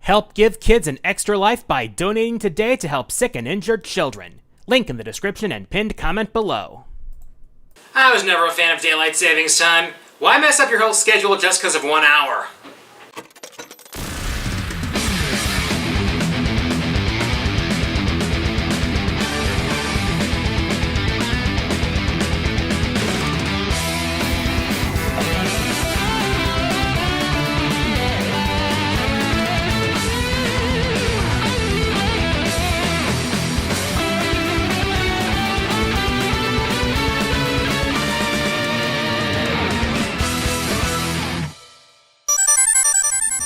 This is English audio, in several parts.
Help give kids an extra life by donating today to help sick and injured children. Link in the description and pinned comment below. I was never a fan of daylight savings time. Why mess up your whole schedule just because of 1 hour?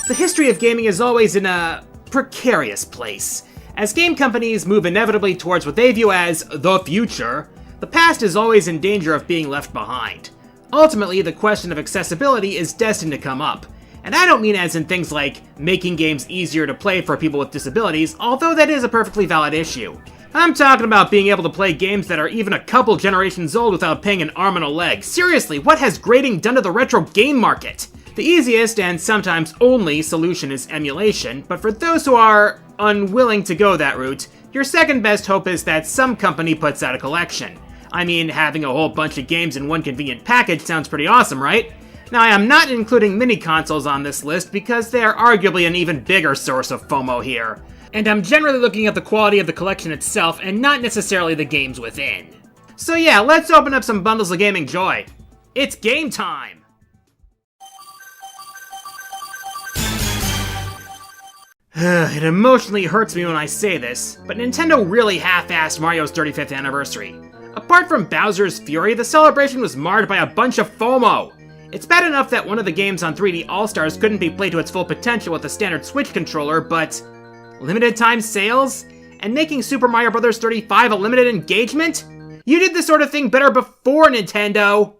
The history of gaming is always in a precarious place. As game companies move inevitably towards what they view as the future, the past is always in danger of being left behind. Ultimately, the question of accessibility is destined to come up. And I don't mean as in things like making games easier to play for people with disabilities, although that is a perfectly valid issue. I'm talking about being able to play games that are even a couple generations old without paying an arm and a leg. Seriously, what has grading done to the retro game market? The easiest and sometimes only solution is emulation, but for those who are unwilling to go that route, your second best hope is that some company puts out a collection. I mean, having a whole bunch of games in one convenient package sounds pretty awesome, right? Now, I am not including mini-consoles on this list because they are arguably an even bigger source of FOMO here. And I'm generally looking at the quality of the collection itself and not necessarily the games within. So yeah, let's open up some bundles of gaming joy. It's game time! It emotionally hurts me when I say this, but Nintendo really half-assed Mario's 35th anniversary. Apart from Bowser's Fury, the celebration was marred by a bunch of FOMO. It's bad enough that one of the games on 3D All-Stars couldn't be played to its full potential with a standard Switch controller, but limited time sales? And making Super Mario Bros. 35 a limited engagement? You did this sort of thing better before, Nintendo!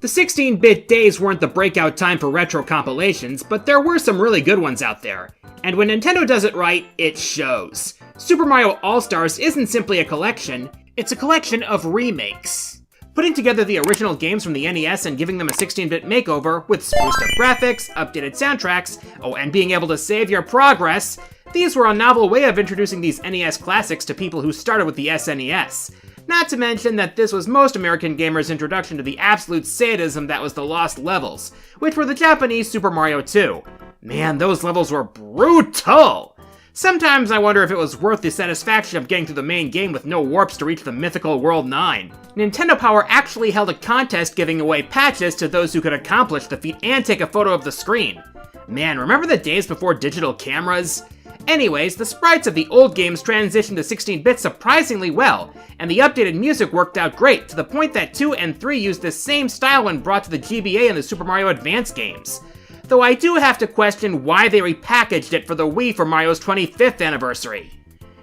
The 16-bit days weren't the breakout time for retro compilations, but there were some really good ones out there. And when Nintendo does it right, it shows. Super Mario All-Stars isn't simply a collection, it's a collection of remakes. Putting together the original games from the NES and giving them a 16-bit makeover with spruced up graphics, updated soundtracks, and being able to save your progress, these were a novel way of introducing these NES classics to people who started with the SNES. Not to mention that this was most American gamers' introduction to the absolute sadism that was the Lost Levels, which were the Japanese Super Mario 2. Man, those levels were brutal! Sometimes I wonder if it was worth the satisfaction of getting through the main game with no warps to reach the mythical World 9. Nintendo Power actually held a contest giving away patches to those who could accomplish the feat and take a photo of the screen. Man, remember the days before digital cameras? Anyways, the sprites of the old games transitioned to 16-bit surprisingly well, and the updated music worked out great, to the point that 2 and 3 used the same style when brought to the GBA in the Super Mario Advance games. Though I do have to question why they repackaged it for the Wii for Mario's 25th anniversary.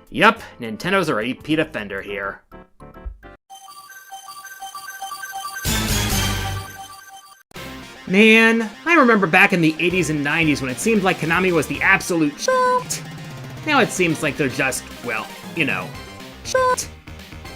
Yup, Nintendo's a repeat offender here. Man, I remember back in the 80s and 90s when it seemed like Konami was the absolute shit. Now it seems like they're just, well, you know, shit.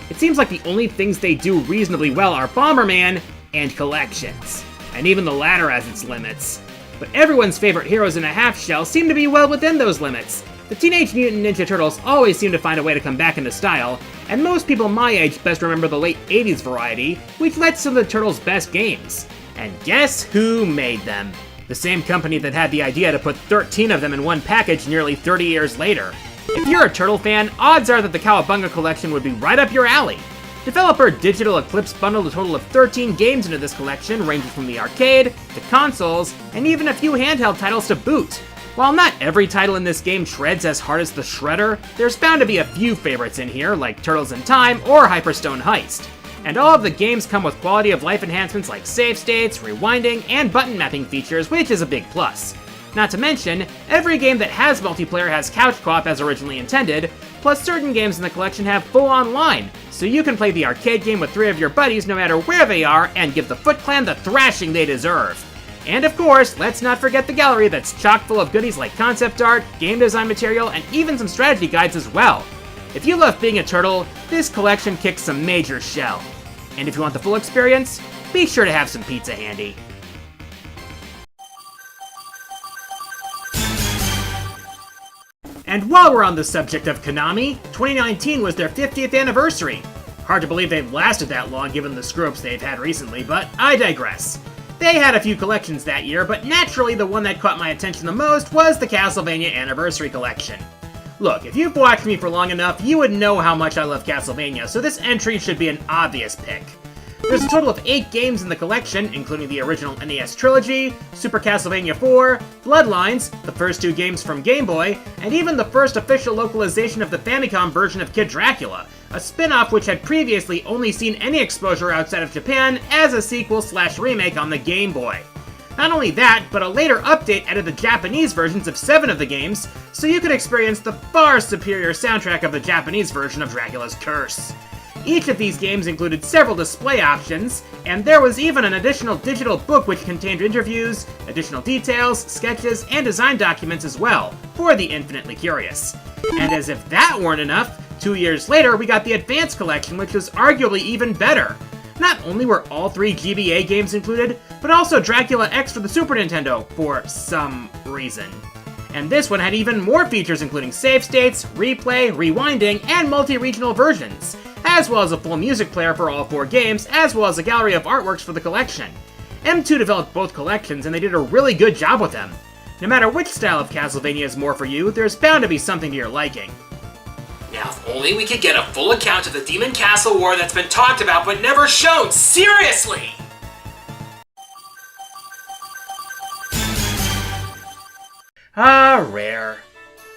It seems like the only things they do reasonably well are Bomberman and collections. And even the latter has its limits. But everyone's favorite heroes in a half-shell seem to be well within those limits. The Teenage Mutant Ninja Turtles always seem to find a way to come back into style, and most people my age best remember the late 80s variety, which led to some of the Turtles' best games. And guess who made them? The same company that had the idea to put 13 of them in one package nearly 30 years later. If you're a Turtle fan, odds are that the Cowabunga collection would be right up your alley. Developer Digital Eclipse bundled a total of 13 games into this collection, ranging from the arcade, to consoles, and even a few handheld titles to boot. While not every title in this game shreds as hard as the Shredder, there's bound to be a few favorites in here, like Turtles in Time or Hyperstone Heist. And all of the games come with quality of life enhancements like save states, rewinding, and button mapping features, which is a big plus. Not to mention, every game that has multiplayer has couch co-op as originally intended, plus certain games in the collection have full online, so you can play the arcade game with 3 of your buddies no matter where they are and give the Foot Clan the thrashing they deserve. And of course, let's not forget the gallery that's chock full of goodies like concept art, game design material, and even some strategy guides as well. If you love being a turtle, this collection kicks some major shell. And if you want the full experience, be sure to have some pizza handy. And while we're on the subject of Konami, 2019 was their 50th anniversary. Hard to believe they've lasted that long given the screw-ups they've had recently, but I digress. They had a few collections that year, but naturally the one that caught my attention the most was the Castlevania Anniversary Collection. Look, if you've watched me for long enough, you would know how much I love Castlevania, so this entry should be an obvious pick. There's a total of 8 games in the collection, including the original NES trilogy, Super Castlevania 4, Bloodlines, the first 2 games from Game Boy, and even the first official localization of the Famicom version of Kid Dracula, a spin-off which had previously only seen any exposure outside of Japan as a sequel/remake on the Game Boy. Not only that, but a later update added the Japanese versions of 7 of the games, so you could experience the far superior soundtrack of the Japanese version of Dracula's Curse. Each of these games included several display options, and there was even an additional digital book which contained interviews, additional details, sketches, and design documents as well, for the infinitely curious. And as if that weren't enough, 2 years later we got the Advanced Collection, which was arguably even better. Not only were all 3 GBA games included, but also Dracula X for the Super Nintendo, for some reason. And this one had even more features including save states, replay, rewinding, and multi-regional versions, as well as a full music player for all 4 games, as well as a gallery of artworks for the collection. M2 developed both collections, and they did a really good job with them. No matter which style of Castlevania is more for you, there's bound to be something to your liking. Now, if only we could get a full account of the Demon Castle War that's been talked about but never shown, seriously! Ah, Rare.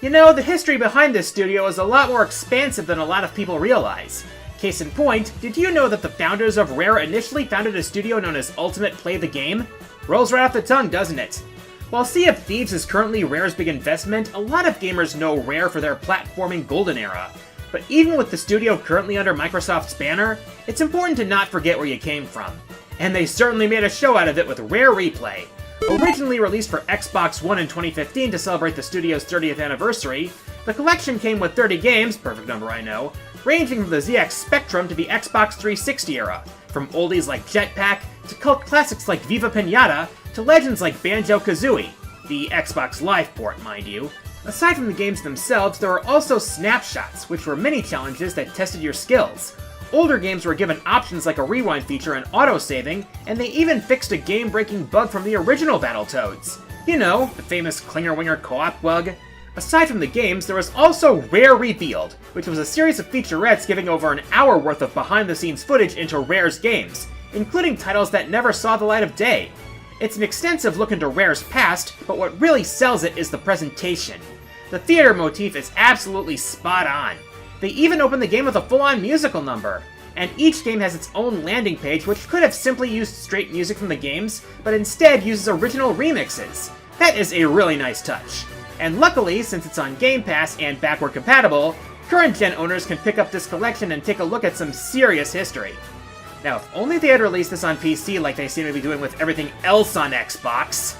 You know, the history behind this studio is a lot more expansive than a lot of people realize. Case in point, did you know that the founders of Rare initially founded a studio known as Ultimate Play the Game? Rolls right off the tongue, doesn't it? While Sea of Thieves is currently Rare's big investment, a lot of gamers know Rare for their platforming golden era. But even with the studio currently under Microsoft's banner, it's important to not forget where you came from. And they certainly made a show out of it with Rare Replay. Originally released for Xbox One in 2015 to celebrate the studio's 30th anniversary, the collection came with 30 games, perfect number I know, ranging from the ZX Spectrum to the Xbox 360 era, from oldies like Jetpack, to cult classics like Viva Pinata, to legends like Banjo-Kazooie, the Xbox Live port, mind you. Aside from the games themselves, there were also snapshots, which were mini-challenges that tested your skills. Older games were given options like a rewind feature and auto-saving, and they even fixed a game-breaking bug from the original Battletoads. You know, the famous Clinger-Winger co-op bug. Aside from the games, there was also Rare Revealed, which was a series of featurettes giving over an hour worth of behind-the-scenes footage into Rare's games, including titles that never saw the light of day. It's an extensive look into Rare's past, but what really sells it is the presentation. The theater motif is absolutely spot on. They even open the game with a full-on musical number, and each game has its own landing page which could have simply used straight music from the games, but instead uses original remixes. That is a really nice touch. And luckily, since it's on Game Pass and backward compatible, current-gen owners can pick up this collection and take a look at some serious history. Now, if only they had released this on PC like they seem to be doing with everything else on Xbox.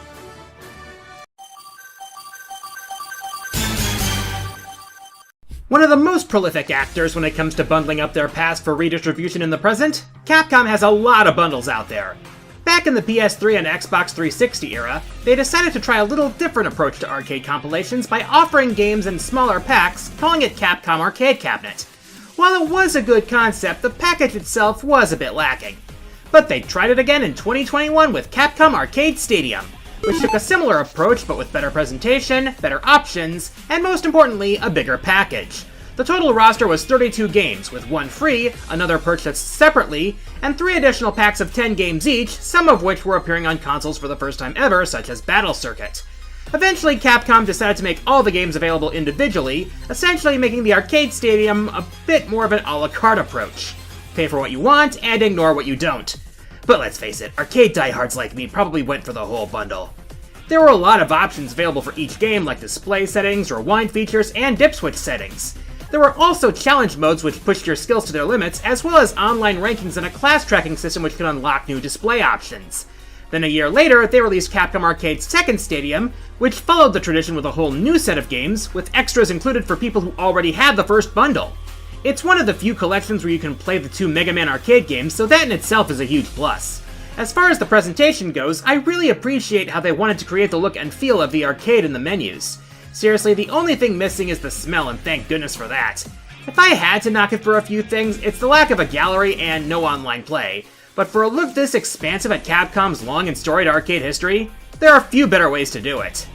One of the most prolific actors when it comes to bundling up their past for redistribution in the present, Capcom has a lot of bundles out there. Back in the PS3 and Xbox 360 era, they decided to try a little different approach to arcade compilations by offering games in smaller packs, calling it Capcom Arcade Cabinet. While it was a good concept, the package itself was a bit lacking. But they tried it again in 2021 with Capcom Arcade Stadium, which took a similar approach but with better presentation, better options, and most importantly, a bigger package. The total roster was 32 games, with 1 free, another purchased separately, and 3 additional packs of 10 games each, some of which were appearing on consoles for the first time ever, such as Battle Circuit. Eventually, Capcom decided to make all the games available individually, essentially making the Arcade Stadium a bit more of an a la carte approach. Pay for what you want, and ignore what you don't. But let's face it, arcade diehards like me probably went for the whole bundle. There were a lot of options available for each game, like display settings, rewind features, and dip switch settings. There were also challenge modes which pushed your skills to their limits, as well as online rankings and a class tracking system which could unlock new display options. Then a year later, they released Capcom Arcade's second stadium, which followed the tradition with a whole new set of games, with extras included for people who already had the first bundle. It's one of the few collections where you can play the 2 Mega Man arcade games, so that in itself is a huge plus. As far as the presentation goes, I really appreciate how they wanted to create the look and feel of the arcade in the menus. Seriously, the only thing missing is the smell, and thank goodness for that. If I had to knock it for a few things, it's the lack of a gallery and no online play. But for a look this expansive at Capcom's long and storied arcade history, there are few better ways to do it.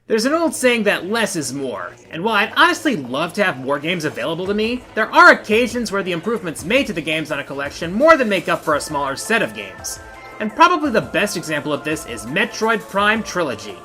There's an old saying that less is more, and while I'd honestly love to have more games available to me, there are occasions where the improvements made to the games on a collection more than make up for a smaller set of games. And probably the best example of this is Metroid Prime Trilogy.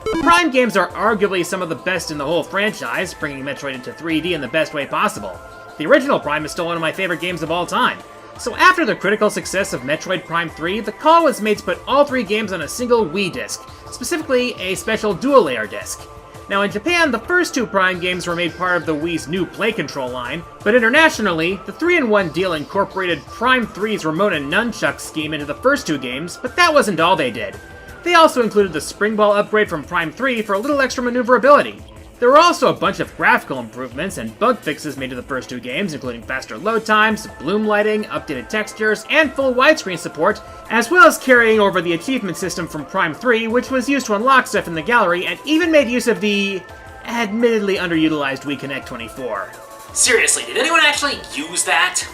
The Prime games are arguably some of the best in the whole franchise, bringing Metroid into 3D in the best way possible. The original Prime is still one of my favorite games of all time. So after the critical success of Metroid Prime 3, the call was made to put all 3 games on a single Wii disc, specifically a special dual-layer disc. Now in Japan, the first 2 Prime games were made part of the Wii's new Play Control line, but internationally, the 3-in-1 deal incorporated Prime 3's remote and nunchuck scheme into the first 2 games, but that wasn't all they did. They also included the Spring Ball upgrade from Prime 3 for a little extra maneuverability. There were also a bunch of graphical improvements and bug fixes made to the first 2 games, including faster load times, bloom lighting, updated textures, and full widescreen support, as well as carrying over the achievement system from Prime 3, which was used to unlock stuff in the gallery, and even made use of the admittedly underutilized Wii Connect 24. Seriously, did anyone actually use that?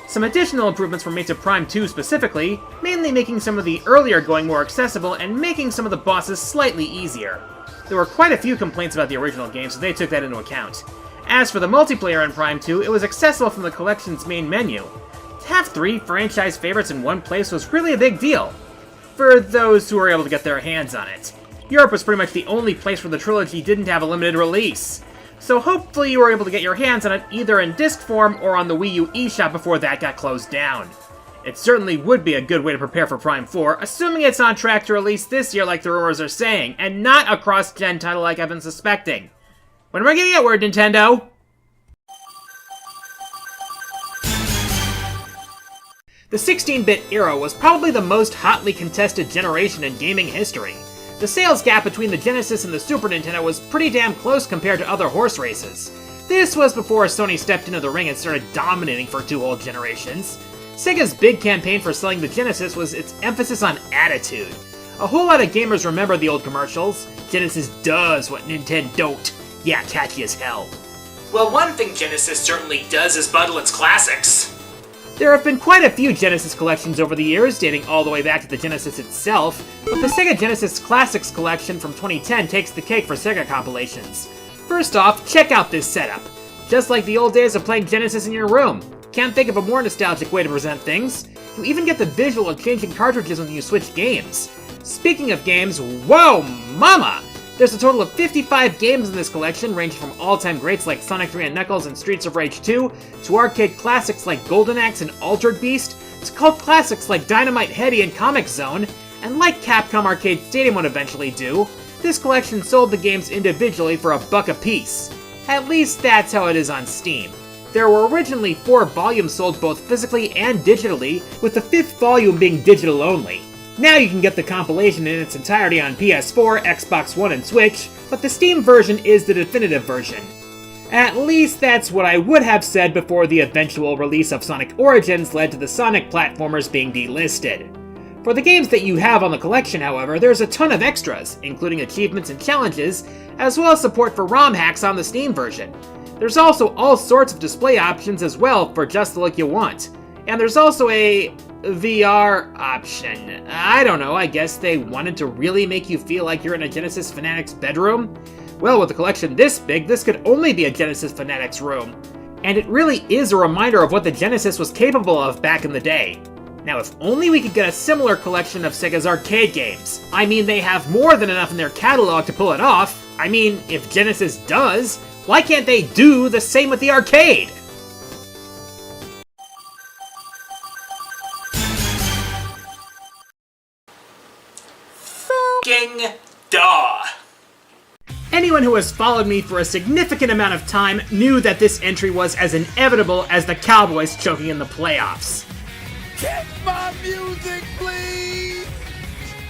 Some additional improvements were made to Prime 2 specifically, mainly making some of the earlier going more accessible and making some of the bosses slightly easier. There were quite a few complaints about the original game, so they took that into account. As for the multiplayer in Prime 2, it was accessible from the collection's main menu. To have 3 franchise favorites in one place was really a big deal, for those who were able to get their hands on it. Europe was pretty much the only place where the trilogy didn't have a limited release, so hopefully you were able to get your hands on it either in disc form or on the Wii U eShop before that got closed down. It certainly would be a good way to prepare for Prime 4, assuming it's on track to release this year like the rumors are saying, and not a cross-gen title like I've been suspecting. When am I getting that word, Nintendo? The 16-bit era was probably the most hotly contested generation in gaming history. The sales gap between the Genesis and the Super Nintendo was pretty damn close compared to other horse races. This was before Sony stepped into the ring and started dominating for 2 whole generations. Sega's big campaign for selling the Genesis was its emphasis on attitude. A whole lot of gamers remember the old commercials. Genesis does what Nintendo don't. Yeah, catchy as hell. Well, one thing Genesis certainly does is bundle its classics. There have been quite a few Genesis collections over the years, dating all the way back to the Genesis itself, but the Sega Genesis Classics collection from 2010 takes the cake for Sega compilations. First off, check out this setup. Just like the old days of playing Genesis in your room. Can't think of a more nostalgic way to present things. You even get the visual of changing cartridges when you switch games. Speaking of games, whoa mama! There's a total of 55 games in this collection, ranging from all-time greats like Sonic 3 and Knuckles and Streets of Rage 2, to arcade classics like Golden Axe and Altered Beast, to cult classics like Dynamite Headdy and Comic Zone, and like Capcom Arcade Stadium would eventually do, this collection sold the games individually for $1 a piece. At least that's how it is on Steam. There were originally 4 volumes sold both physically and digitally, with the 5th volume being digital only. Now you can get the compilation in its entirety on PS4, Xbox One, and Switch, but the Steam version is the definitive version. At least that's what I would have said before the eventual release of Sonic Origins led to the Sonic platformers being delisted. For the games that you have on the collection, however, there's a ton of extras, including achievements and challenges, as well as support for ROM hacks on the Steam version. There's also all sorts of display options as well for just the look you want. And there's also a VR option. I don't know, I guess they wanted to really make you feel like you're in a Genesis Fanatic's bedroom? Well, with a collection this big, this could only be a Genesis Fanatic's room. And it really is a reminder of what the Genesis was capable of back in the day. Now, if only we could get a similar collection of Sega's arcade games. I mean, they have more than enough in their catalog to pull it off. I mean, if Genesis does, why can't they do the same with the arcade? F***ing duh. Anyone who has followed me for a significant amount of time knew that this entry was as inevitable as the Cowboys choking in the playoffs. Get my music, please!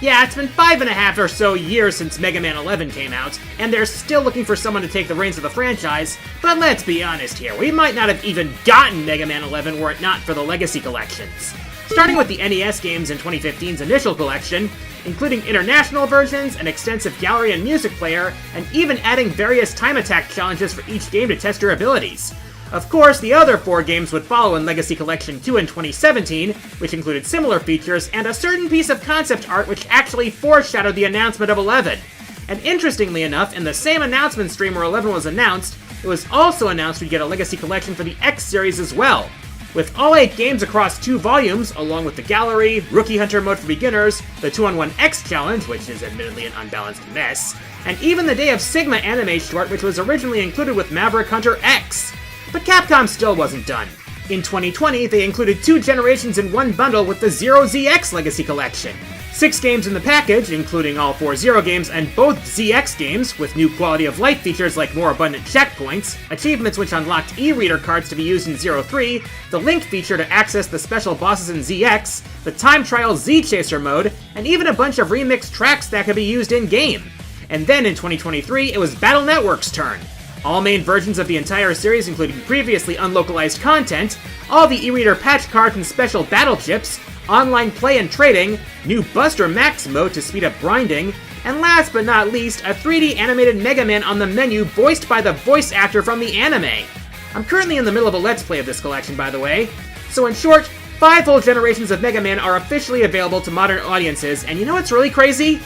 Yeah, it's been 5.5 or so years since Mega Man 11 came out, and they're still looking for someone to take the reins of the franchise, but let's be honest here, we might not have even gotten Mega Man 11 were it not for the Legacy collections. Starting with the NES games in 2015's initial collection, including international versions, an extensive gallery and music player, and even adding various time attack challenges for each game to test your abilities. Of course, the other 4 games would follow in Legacy Collection 2 in 2017, which included similar features and a certain piece of concept art which actually foreshadowed the announcement of 11. And interestingly enough, in the same announcement stream where 11 was announced, it was also announced we'd get a Legacy Collection for the X series as well. With all 8 games across 2 volumes, along with the gallery, Rookie Hunter mode for beginners, the 2-on-1X challenge, which is admittedly an unbalanced mess, and even the Day of Sigma anime short, which was originally included with Maverick Hunter X. But Capcom still wasn't done. In 2020, they included 2 generations in one bundle with the Zero ZX Legacy Collection. 6 games in the package, including all 4 Zero games and both ZX games, with new quality of life features like more abundant checkpoints, achievements which unlocked e-reader cards to be used in Zero 3, the Link feature to access the special bosses in ZX, the time trial Z-Chaser mode, and even a bunch of remixed tracks that could be used in-game. And then in 2023, it was Battle Network's turn. All main versions of the entire series, including previously unlocalized content, all the e-reader patch cards and special battle chips, online play and trading, new Buster Max mode to speed up grinding, and last but not least, a 3D animated Mega Man on the menu voiced by the voice actor from the anime. I'm currently in the middle of a Let's Play of this collection, by the way. So in short, 5 full generations of Mega Man are officially available to modern audiences, and you know what's really crazy?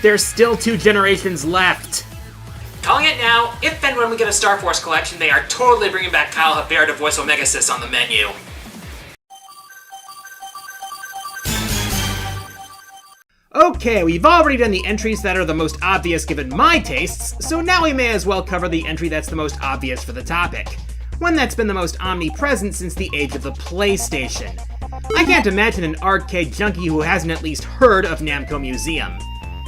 There's still 2 generations left. Calling it now, if and when we get a Star Force collection, they are totally bringing back Kyle Havere to voice Omegasys on the menu. Okay, we've already done the entries that are the most obvious given my tastes, so now we may as well cover the entry that's the most obvious for the topic. One that's been the most omnipresent since the age of the PlayStation. I can't imagine an arcade junkie who hasn't at least heard of Namco Museum.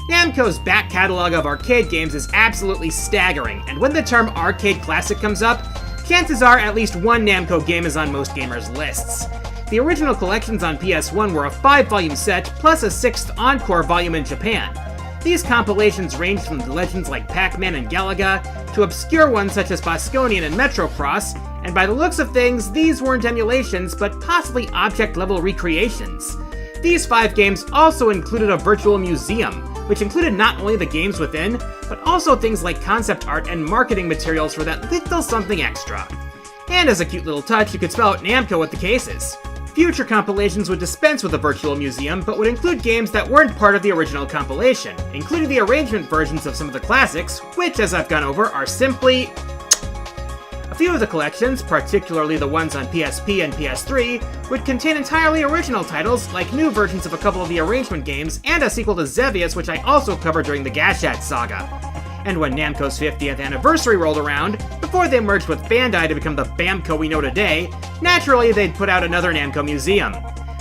Namco's back catalog of arcade games is absolutely staggering, and when the term arcade classic comes up, chances are at least one Namco game is on most gamers' lists. The original collections on PS1 were a 5-volume set, plus a 6th Encore volume in Japan. These compilations ranged from legends like Pac-Man and Galaga, to obscure ones such as Bosconian and Metrocross, and by the looks of things, these weren't emulations, but possibly object-level recreations. These 5 games also included a virtual museum, which included not only the games within, but also things like concept art and marketing materials for that little something extra. And as a cute little touch, you could spell out Namco with the cases. Future compilations would dispense with a virtual museum, but would include games that weren't part of the original compilation, including the arrangement versions of some of the classics, which, as I've gone over, are simply... A few of the collections, particularly the ones on PSP and PS3, would contain entirely original titles, like new versions of a couple of the arrangement games, and a sequel to Xevious, which I also covered during the Gashat saga. And when Namco's 50th anniversary rolled around, before they merged with Bandai to become the Bamco we know today, naturally they'd put out another Namco Museum.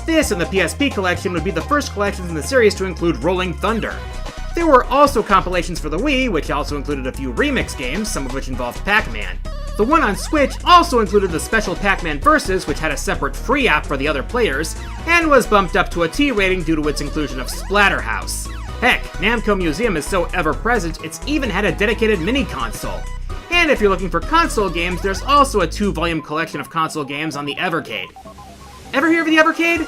This and the PSP collection would be the first collections in the series to include Rolling Thunder. There were also compilations for the Wii, which also included a few remix games, some of which involved Pac-Man. The one on Switch also included the special Pac-Man Versus, which had a separate free app for the other players, and was bumped up to a T rating due to its inclusion of Splatterhouse. Heck, Namco Museum is so ever-present, it's even had a dedicated mini-console. And if you're looking for console games, there's also a 2-volume collection of console games on the Evercade. Ever hear of the Evercade?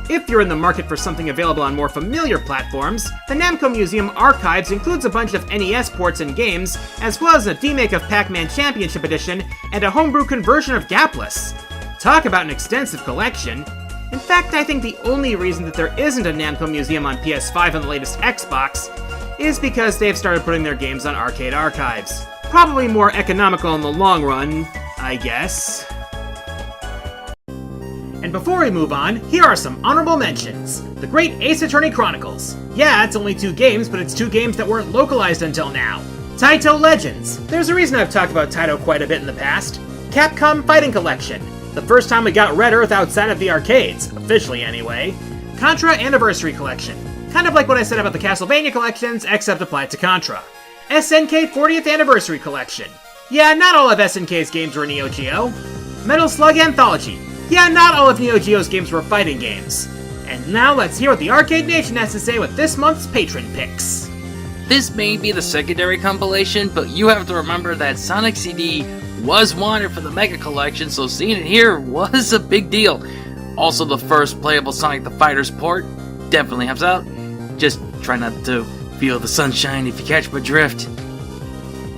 If you're in the market for something available on more familiar platforms, the Namco Museum Archives includes a bunch of NES ports and games, as well as a remake of Pac-Man Championship Edition and a homebrew conversion of Gapless. Talk about an extensive collection. In fact, I think the only reason that there isn't a Namco Museum on PS5 and the latest Xbox is because they've started putting their games on Arcade Archives. Probably more economical in the long run, I guess. And before we move on, here are some honorable mentions. The Great Ace Attorney Chronicles. Yeah, it's only 2 games, but it's 2 games that weren't localized until now. Taito Legends. There's a reason I've talked about Taito quite a bit in the past. Capcom Fighting Collection. The first time we got Red Earth outside of the arcades, officially anyway. Contra Anniversary Collection. Kind of like what I said about the Castlevania collections, except applied to Contra. SNK 40th Anniversary Collection. Yeah, not all of SNK's games were Neo Geo. Metal Slug Anthology. Yeah, not all of Neo Geo's games were fighting games. And now let's hear what the Arcade Nation has to say with this month's patron picks. This may be the secondary compilation, but you have to remember that Sonic CD was wanted for the Mega Collection, so seeing it here was a big deal. Also, the first playable Sonic the Fighters port definitely helps out. Just try not to feel the sunshine if you catch my drift.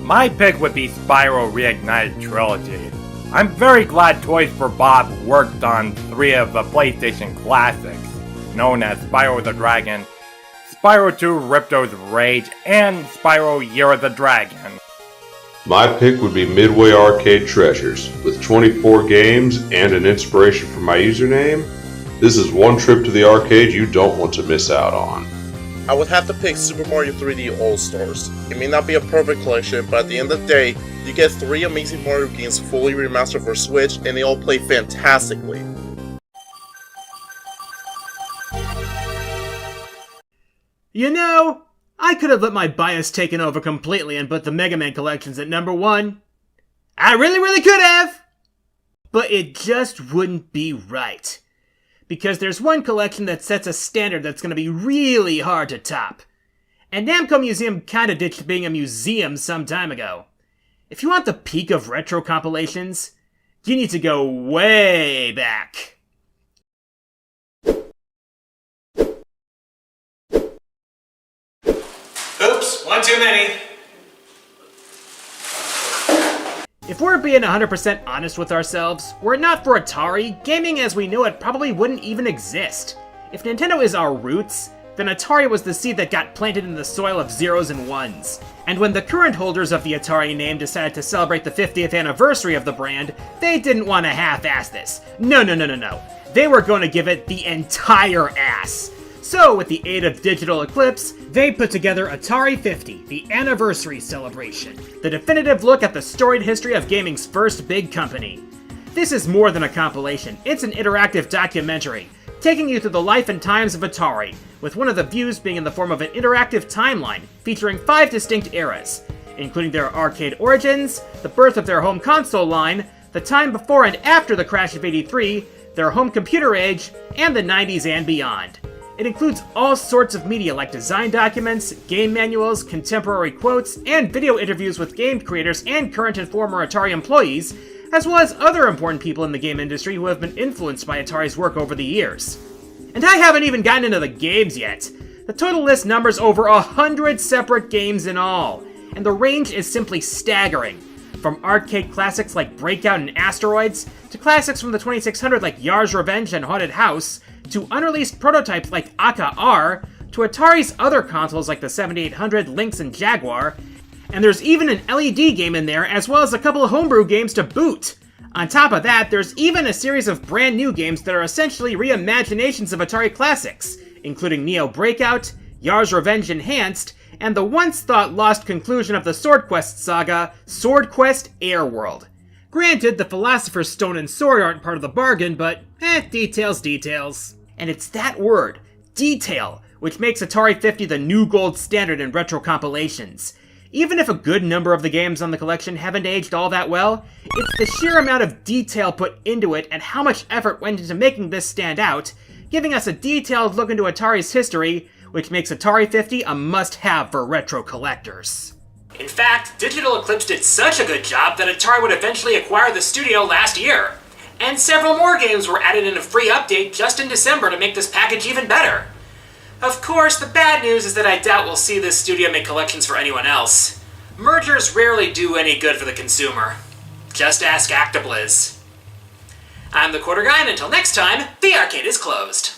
My pick would be Spyro Reignited Trilogy. I'm very glad Toys for Bob worked on 3 of the PlayStation classics, known as Spyro the Dragon, Spyro 2 Ripto's Rage, and Spyro Year of the Dragon. My pick would be Midway Arcade Treasures. With 24 games and an inspiration for my username, this is one trip to the arcade you don't want to miss out on. I would have to pick Super Mario 3D All-Stars. It may not be a perfect collection, but at the end of the day, you get 3 amazing Mario games fully remastered for Switch, and they all play fantastically. You know, I could have let my bias taken over completely and put the Mega Man collections at number 1. I really could have! But it just wouldn't be right. Because there's one collection that sets a standard that's going to be really hard to top. And Namco Museum kinda ditched being a museum some time ago. If you want the peak of retro compilations, you need to go way back. Oops, one too many. If we're being 100% honest with ourselves, were it not for Atari, gaming as we know it probably wouldn't even exist. If Nintendo is our roots, then Atari was the seed that got planted in the soil of zeros and ones. And when the current holders of the Atari name decided to celebrate the 50th anniversary of the brand, they didn't want to half-ass this. No. They were going to give it the entire ass. So, with the aid of Digital Eclipse, they put together Atari 50, the anniversary celebration, the definitive look at the storied history of gaming's first big company. This is more than a compilation, it's an interactive documentary, taking you through the life and times of Atari, with one of the views being in the form of an interactive timeline featuring 5 distinct eras, including their arcade origins, the birth of their home console line, the time before and after the crash of '83, their home computer age, and the 90s and beyond. It includes all sorts of media like design documents, game manuals, contemporary quotes, and video interviews with game creators and current and former Atari employees, as well as other important people in the game industry who have been influenced by Atari's work over the years. And I haven't even gotten into the games yet. The total list numbers over 100 separate games in all, and the range is simply staggering. From arcade classics like Breakout and Asteroids, to classics from the 2600 like Yar's Revenge and Haunted House, to unreleased prototypes like Aka-R, to Atari's other consoles like the 7800, Lynx, and Jaguar, and there's even an LED game in there as well as a couple of homebrew games to boot. On top of that, there's even a series of brand new games that are essentially reimaginations of Atari classics, including Neo Breakout, Yar's Revenge Enhanced, and the once-thought lost conclusion of the Sword Quest saga, Sword Quest Airworld. Granted, the Philosopher's Stone and Sword aren't part of the bargain, but details. And it's that word, detail, which makes Atari 50 the new gold standard in retro compilations. Even if a good number of the games on the collection haven't aged all that well, it's the sheer amount of detail put into it and how much effort went into making this stand out, giving us a detailed look into Atari's history, which makes Atari 50 a must-have for retro collectors. In fact, Digital Eclipse did such a good job that Atari would eventually acquire the studio last year. And several more games were added in a free update just in December to make this package even better. Of course, the bad news is that I doubt we'll see this studio make collections for anyone else. Mergers rarely do any good for the consumer. Just ask Actibliz. I'm the Quarter Guy, and until next time, the arcade is closed.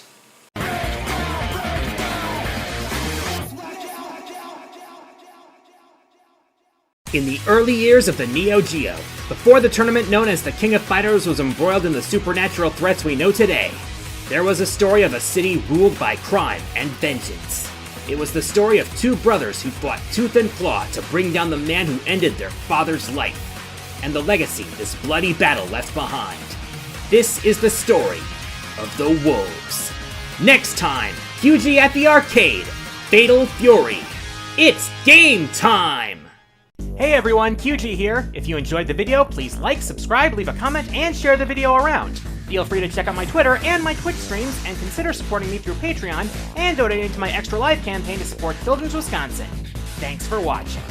In the early years of the Neo Geo, before the tournament known as the King of Fighters was embroiled in the supernatural threats we know today, there was a story of a city ruled by crime and vengeance. It was the story of 2 brothers who fought tooth and claw to bring down the man who ended their father's life, and the legacy this bloody battle left behind. This is the story of the Wolves. Next time, QG at the arcade, Fatal Fury. It's game time! Hey everyone, QG here. If you enjoyed the video, please like, subscribe, leave a comment, and share the video around. Feel free to check out my Twitter and my Twitch streams, and consider supporting me through Patreon, and donating to my Extra Life campaign to support Children's Wisconsin. Thanks for watching.